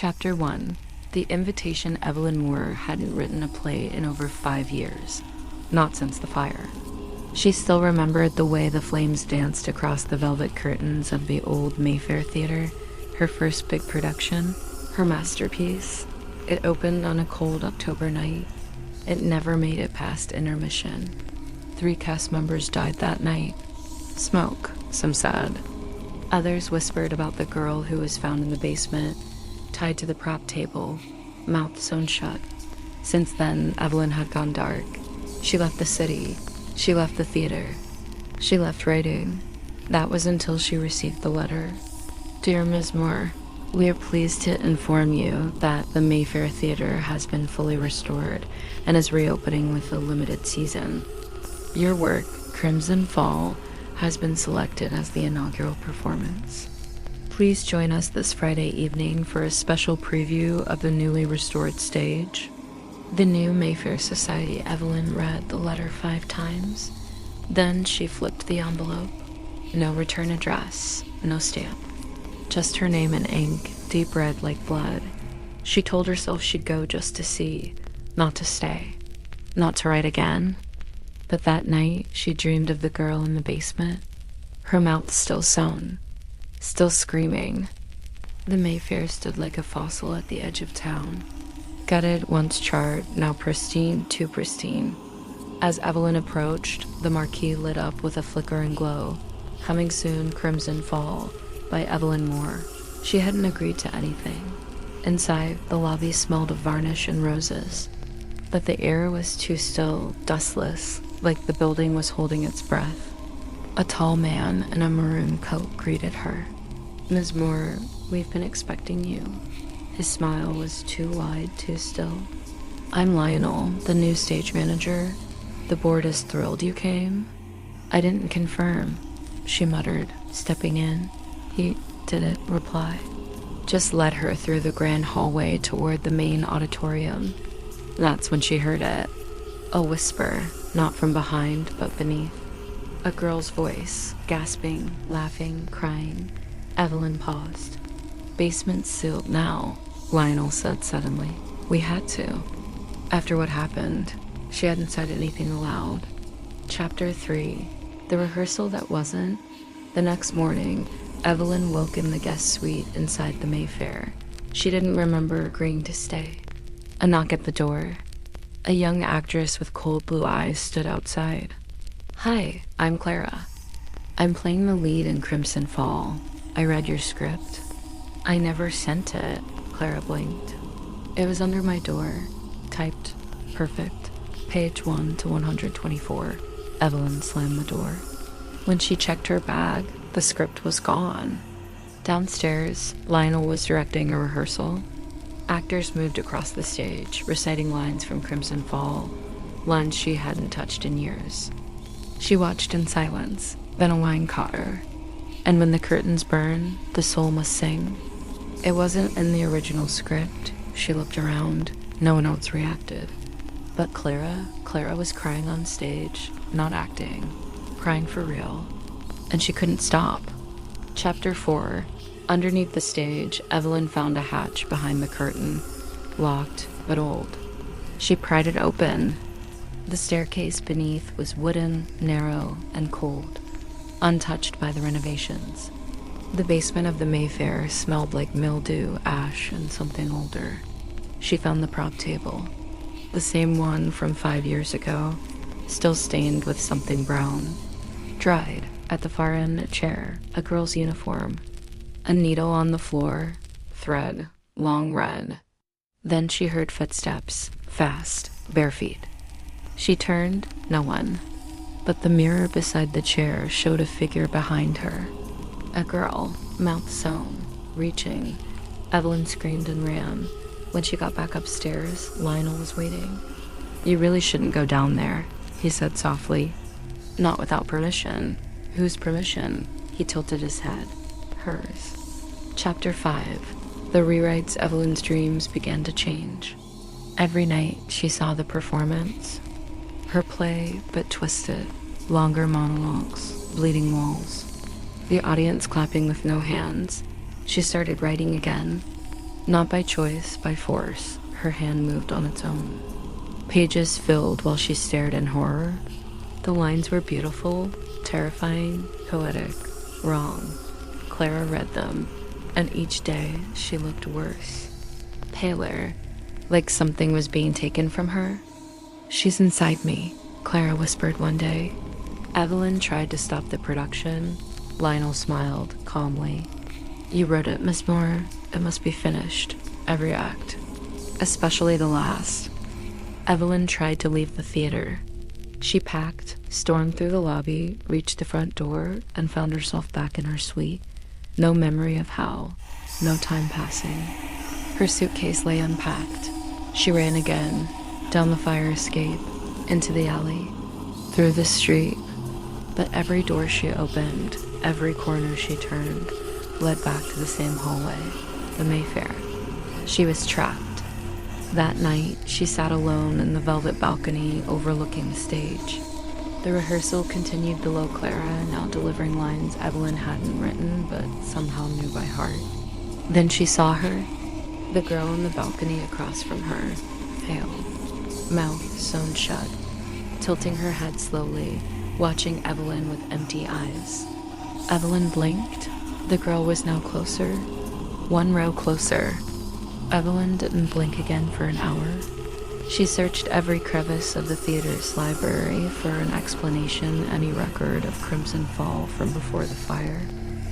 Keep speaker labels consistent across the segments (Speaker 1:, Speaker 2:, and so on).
Speaker 1: Chapter 1. The invitation. Evelyn Moore hadn't written a play in over 5 years. Not since the fire. She still remembered the way the flames danced across the velvet curtains of the old Mayfair Theater, her first big production, her masterpiece. It opened on a cold October night. It never made it past intermission. 3 cast members died that night. Smoke, some said. Others whispered about the girl who was found in the basement, tied to the prop table, mouth sewn shut. Since then, Evelyn had gone dark. She left the city. She left the theater. She left writing. That was until she received the letter. Dear Ms. Moore, we are pleased to inform you that the Mayfair Theater has been fully restored and is reopening with a limited season. Your work, Crimson Fall, has been selected as the inaugural performance. Please join us this Friday evening for a special preview of the newly restored stage. The new Mayfair Society. Evelyn read the letter 5 times. Then she flipped the envelope. No return address, no stamp. Just her name in ink, deep red like blood. She told herself she'd go just to see, not to stay, not to write again. But that night, she dreamed of the girl in the basement, her mouth still sewn, still screaming. The Mayfair stood like a fossil at the edge of town. Gutted, once charred, now pristine, too pristine. As Evelyn approached, the marquee lit up with a flickering glow. Coming soon, Crimson Fall, by Evelyn Moore. She hadn't agreed to anything. Inside, the lobby smelled of varnish and roses. But the air was too still, dustless, like the building was holding its breath. A tall man in a maroon coat greeted her. Ms. Moore, we've been expecting you. His smile was too wide, too still. I'm Lionel, the new stage manager. The board is thrilled you came. I didn't confirm, she muttered, stepping in. He didn't reply. Just led her through the grand hallway toward the main auditorium. That's when she heard it. A whisper, not from behind, but beneath. A girl's voice, gasping, laughing, crying. Evelyn paused. Basement sealed now, Lionel said suddenly. We had to. After what happened, she hadn't said anything aloud. Chapter 3. The rehearsal that wasn't. The next morning, Evelyn woke in the guest suite inside the Mayfair. She didn't remember agreeing to stay. A knock at the door. A young actress with cold blue eyes stood outside. Hi, I'm Clara. I'm playing the lead in Crimson Fall. I read your script. I never sent it, Clara blinked. It was under my door, typed, perfect, page 1 to 124. Evelyn slammed the door. When she checked her bag, the script was gone. Downstairs, Lionel was directing a rehearsal. Actors moved across the stage, reciting lines from Crimson Fall, lines she hadn't touched in years. She watched in silence, then a line caught her. And when the curtains burn, the soul must sing. It wasn't in the original script. She looked around. No one else reacted. But Clara was crying on stage, not acting, crying for real. And she couldn't stop. Chapter 4. Underneath the stage, Evelyn found a hatch behind the curtain, locked but old. She pried it open. The staircase beneath was wooden, narrow, and cold, untouched by the renovations. The basement of the Mayfair smelled like mildew, ash, and something older. She found the prop table, the same one from 5 years ago, still stained with something brown. Dried. At the far end, a chair, a girl's uniform, a needle on the floor, thread, long red. Then she heard footsteps, fast, bare feet. She turned, no one. But the mirror beside the chair showed a figure behind her. A girl, mouth sewn, reaching. Evelyn screamed and ran. When she got back upstairs, Lionel was waiting. You really shouldn't go down there, he said softly. Not without permission. Whose permission? He tilted his head. Hers. Chapter 5. The rewrites. Evelyn's dreams began to change. Every night she saw the performance. Her play, but twisted. Longer monologues, bleeding walls. The audience clapping with no hands. She started writing again. Not by choice, by force, her hand moved on its own. Pages filled while she stared in horror. The lines were beautiful, terrifying, poetic, wrong. Clara read them, and each day she looked worse. Paler, like something was being taken from her. "She's inside me," Clara whispered one day. Evelyn tried to stop the production. Lionel smiled calmly. "You wrote it, Miss Moore. It must be finished. Every act. Especially the last." Evelyn tried to leave the theater. She packed, stormed through the lobby, reached the front door, and found herself back in her suite. No memory of how. No time passing. Her suitcase lay unpacked. She ran again, down the fire escape, into the alley, through the street. But every door she opened, every corner she turned, led back to the same hallway, the Mayfair. She was trapped. That night, she sat alone in the velvet balcony overlooking the stage. The rehearsal continued below Clara, now delivering lines Evelyn hadn't written but somehow knew by heart. Then she saw her, the girl on the balcony across from her, pale, mouth sewn shut, tilting her head slowly, watching Evelyn with empty eyes. Evelyn blinked. The girl was now closer, one row closer. Evelyn didn't blink again for an hour. She searched every crevice of the theater's library for an explanation, any record of Crimson Fall from before the fire,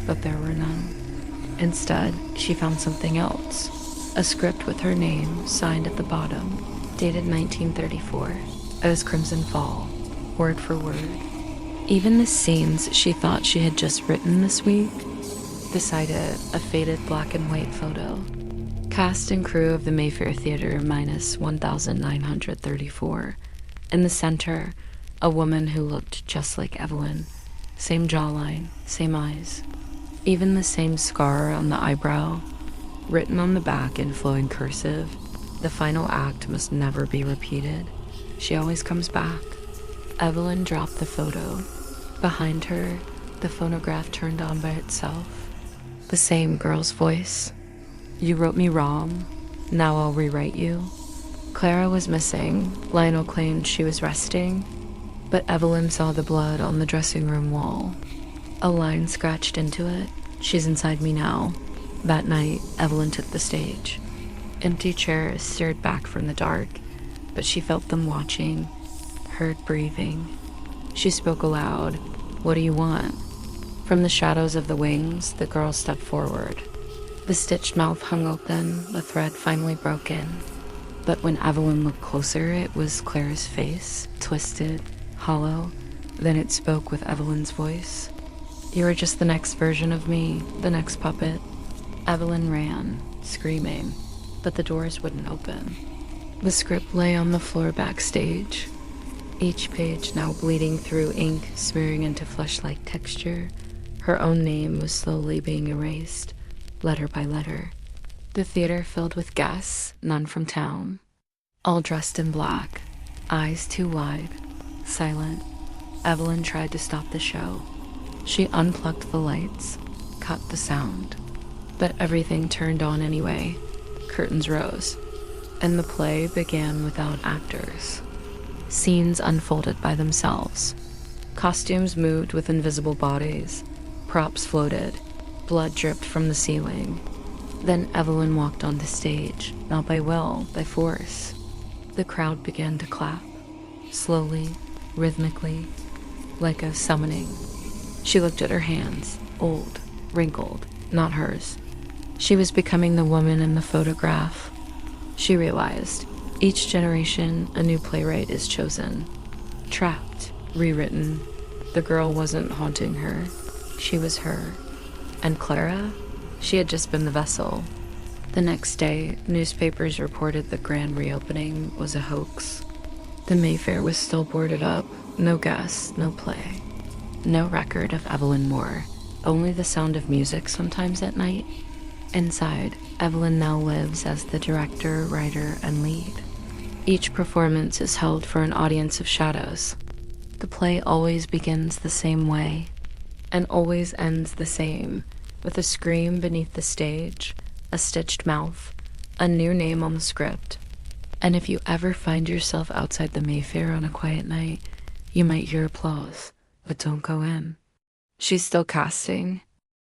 Speaker 1: but there were none. Instead, she found something else, a script with her name signed at the bottom, dated 1934. It was Crimson Fall, word for word. Even the scenes she thought she had just written this week. Beside it, a faded black and white photo. Cast and crew of the Mayfair Theater minus 1,934. In the center, a woman who looked just like Evelyn. Same jawline, same eyes. Even the same scar on the eyebrow. Written on the back in flowing cursive, the final act must never be repeated. She always comes back. Evelyn dropped the photo. Behind her, the phonograph turned on by itself. The same girl's voice. "You wrote me wrong. Now I'll rewrite you." Clara was missing. Lionel claimed she was resting, but Evelyn saw the blood on the dressing room wall. A line scratched into it. "She's inside me now." That night, Evelyn took the stage. Empty chairs stared back from the dark, but she felt them watching, heard breathing. She spoke aloud. "What do you want?" From the shadows of the wings, the girl stepped forward. The stitched mouth hung open, the thread finally broken. But when Evelyn looked closer, it was Clara's face, twisted, hollow. Then it spoke with Evelyn's voice. "You are just the next version of me, the next puppet." Evelyn ran, screaming, but the doors wouldn't open. The script lay on the floor backstage, each page now bleeding through ink, smearing into flesh-like texture. Her own name was slowly being erased, letter by letter. The theater filled with guests, none from town, all dressed in black, eyes too wide, silent. Evelyn tried to stop the show. She unplugged the lights, cut the sound, but everything turned on anyway. Curtains rose, and the play began without actors. Scenes unfolded by themselves. Costumes moved with invisible bodies. Props floated. Blood dripped from the ceiling. Then Evelyn walked on the stage, not by will, by force. The crowd began to clap, slowly, rhythmically, like a summoning. She looked at her hands, old, wrinkled, not hers. She was becoming the woman in the photograph. She realized, each generation, a new playwright is chosen. Trapped, rewritten. The girl wasn't haunting her. She was her. And Clara? She had just been the vessel. The next day, newspapers reported the grand reopening was a hoax. The Mayfair was still boarded up. No guests, no play. No record of Evelyn Moore. Only the sound of music sometimes at night. Inside, Evelyn now lives as the director, writer, and lead. Each performance is held for an audience of shadows. The play always begins the same way, and always ends the same, with a scream beneath the stage, a stitched mouth, a new name on the script. And if you ever find yourself outside the Mayfair on a quiet night, you might hear applause, but don't go in. She's still casting,